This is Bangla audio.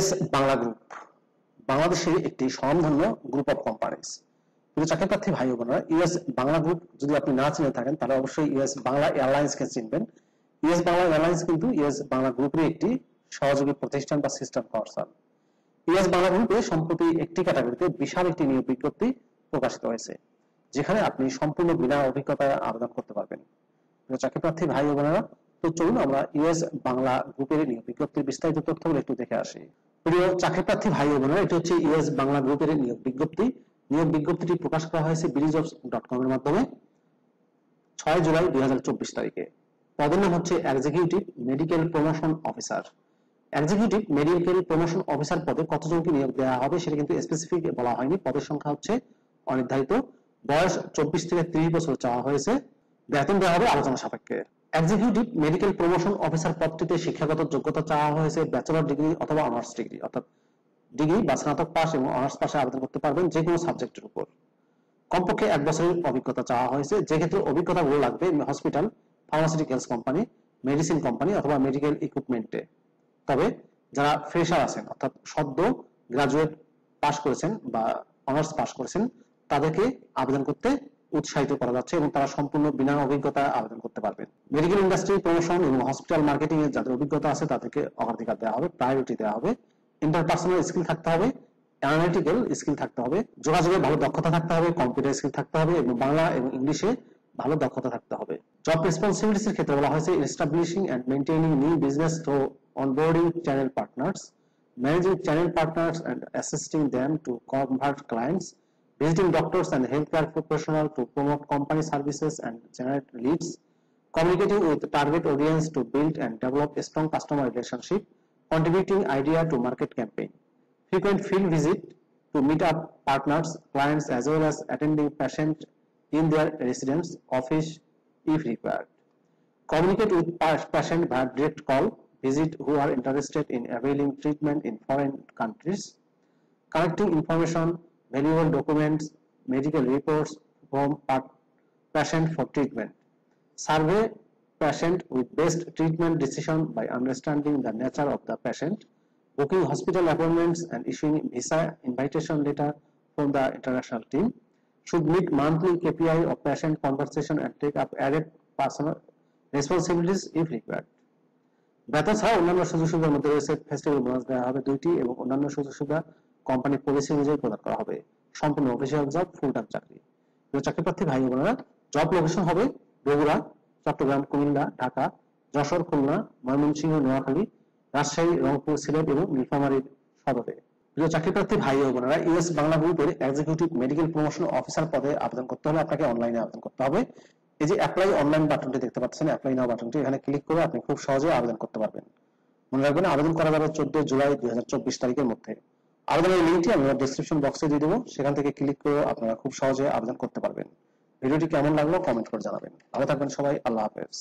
ইউএস বাংলা গ্রুপ বাংলাদেশের একটি স্বনামধন্য গ্রুপ অফ কোম্পানিজ। কিন্তু চাকরি প্রার্থী ভাই ও বোনেরা, ইউএস বাংলা গ্রুপ যদি আপনি না চিনে থাকেন তাহলে অবশ্যই ইউএস বাংলা এয়ারলাইন্সকে চিনবেন। ইউএস বাংলা এয়ারলাইন্স কিন্তু ইউএস বাংলা গ্রুপের একটি সহযোগী প্রতিষ্ঠান বা সিস্টেম কনসার্ন। ইউএস বাংলা গ্রুপে সম্প্রতি একটি ক্যাটাগরিতে বিশাল একটি নিয়োগ বিজ্ঞপ্তি প্রকাশিত হয়েছে, যেখানে আপনি সম্পূর্ণ বিনা অভিজ্ঞতায় আবেদন করতে পারবেন। চাকরি প্রার্থী ভাই ও বোনেরা, তো চলুন আমরা ইউএস বাংলা গ্রুপের নিয়োগ বিজ্ঞপ্তির বিস্তারিত তথ্যগুলো একটু দেখে আসি। প্রিয় চাকরি প্রার্থী ভাই ও বোনেরা, এটি হচ্ছে ইউএস বাংলা গ্রুপের নিয়োগ বিজ্ঞপ্তি। নিয়োগ বিজ্ঞপ্তিটি প্রকাশ করা হয়েছে BDJobs.com এর মাধ্যমে 6 জুলাই 2024 তারিখে। পদের নাম হচ্ছে executive medical promotion officer. Executive medical promotion officer পদে কতজনকে নিয়োগ দেওয়া হবে সেটা কিন্তু স্পেসিফিক বলা হয়নি। পদের সংখ্যা হচ্ছে অনির্ধারিত। বয়স 24 থেকে 30 বছর চাওয়া হয়েছে। বেতন দেওয়া হবে আলোচনা সাপেক্ষে। এক্সিকিউটিভ মেডিকেল প্রমোশন অফিসার পদটিতে শিক্ষাগত যোগ্যতা চাওয়া হয়েছে ব্যাচেলর ডিগ্রি অথবা অনার্স ডিগ্রি, অর্থাৎ ডিগ্রি বা স্নাতক পাস এবং অনার্স পাশে আবেদন করতে পারবেন যে কোনো সাবজেক্টের উপর। কমপক্ষে 1 বছরের অভিজ্ঞতা চাওয়া হয়েছে, যে ক্ষেত্রে অভিজ্ঞতাগুলো লাগবে hospital, pharmaceuticals company, medicine company অথবা মেডিকেল ইকুইপমেন্টে। তবে যারা ফ্রেশার আছেন, অর্থাৎ সদ্য গ্রাজুয়েট পাস করেছেন বা অনার্স পাস করেছেন, তাদেরকে আবেদন করতে উৎসাহিত করা যাচ্ছে এবং তারা সম্পূর্ণ বিনা অভিজ্ঞতায় আবেদন করতে পারবেন। মেডিকেল ইন্ডাস্ট্রি প্রমোশন এবং হসপিটাল মার্কেটিং এর যাদের অভিজ্ঞতা আছে তাদেরকে অগ্রাধিকার দেওয়া হবে, প্রায়োরিটি দেওয়া হবে। ইন্টারপার্সোনাল স্কিল থাকতে হবে, অ্যানালিটিক্যাল স্কিল থাকতে হবে, যোগাযোগে ভালো দক্ষতা থাকতে হবে, কম্পিউটার স্কিল থাকতে হবে এবং বাংলা এবং ইংলিশে ভালো দক্ষতা থাকতে হবে। জব রেসপন্সিবিলিটিস এর ক্ষেত্রে বলা হয়েছে establishing and maintaining new business through onboarding channel partners, managing channel partners and assisting them to convert clients, visiting doctors and healthcare professionals to promote company services and generate leads, communicating with target audience to build and develop a strong customer relationship, contributing idea to market campaign, frequent field visit to meet up partners, clients as well as attending patient in their residence office if required, communicate with patient via direct call, visit who are interested in availing treatment in foreign countries, collecting information, valuable documents, medical reports from patient for treatment, survey patient with best treatment decision by understanding the nature of the patient, booking hospital appointments and issuing visa invitation letter from the international team, should meet monthly KPI of patient conversation and take up added personal responsibilities if required. বেতন ছাড়া অন্যান্য সুযোগ সুবিধার মধ্যে রয়েছে ফেস্টিভ্যাল বোনাস দেওয়া হবে 2টি এবং অন্যান্য সুযোগ সুবিধা কোম্পানি পলিসি অনুযায়ী প্রদান করা হবে। সম্পূর্ণ অফিসিয়াল জব, ফুল টাইম চাকরি। চাকরি প্রার্থী ভাই বোনেরা, জব লোকেশন হবে বগুড়া, চট্টগ্রাম, কুমিল্লা, ঢাকা, যশোর, খুলনা, ময়মনসিংহ, নোয়াখালী, রাজশাহী, রংপুর, সিলেট এবং নীলফামারীর সদরে। প্রিয় চাকরি প্রার্থী ভাই ও বোনেরা, ইউএস বাংলা গ্রুপের এক্সিকিউটিভ মেডিকেল প্রমোশন অফিসার পদে আবেদন করতে হলে আপনাকে অনলাইনে আবেদন করতে হবে। এই যে অ্যাপ্লাই অনলাইন বাটনটি দেখতে পাচ্ছেন, অ্যাপ্লাই নাও বাটনটি, এখানে ক্লিক করে আপনি খুব সহজে আবেদন করতে পারবেন। মনে রাখবেন আবেদন করা যাবে 14 জুলাই 2024 তারিখের মধ্যে। আবেদনের লিঙ্কটি আমি ডেসক্রিপশন বক্সে দিয়ে দেবো, সেখান থেকে ক্লিক করে আপনারা খুব সহজে আবেদন করতে পারবেন। ভিডিওটি কেমন লাগলো কমেন্ট করে জানাবেন। ভালো থাকবেন সবাই, আল্লাহ হাফেজ।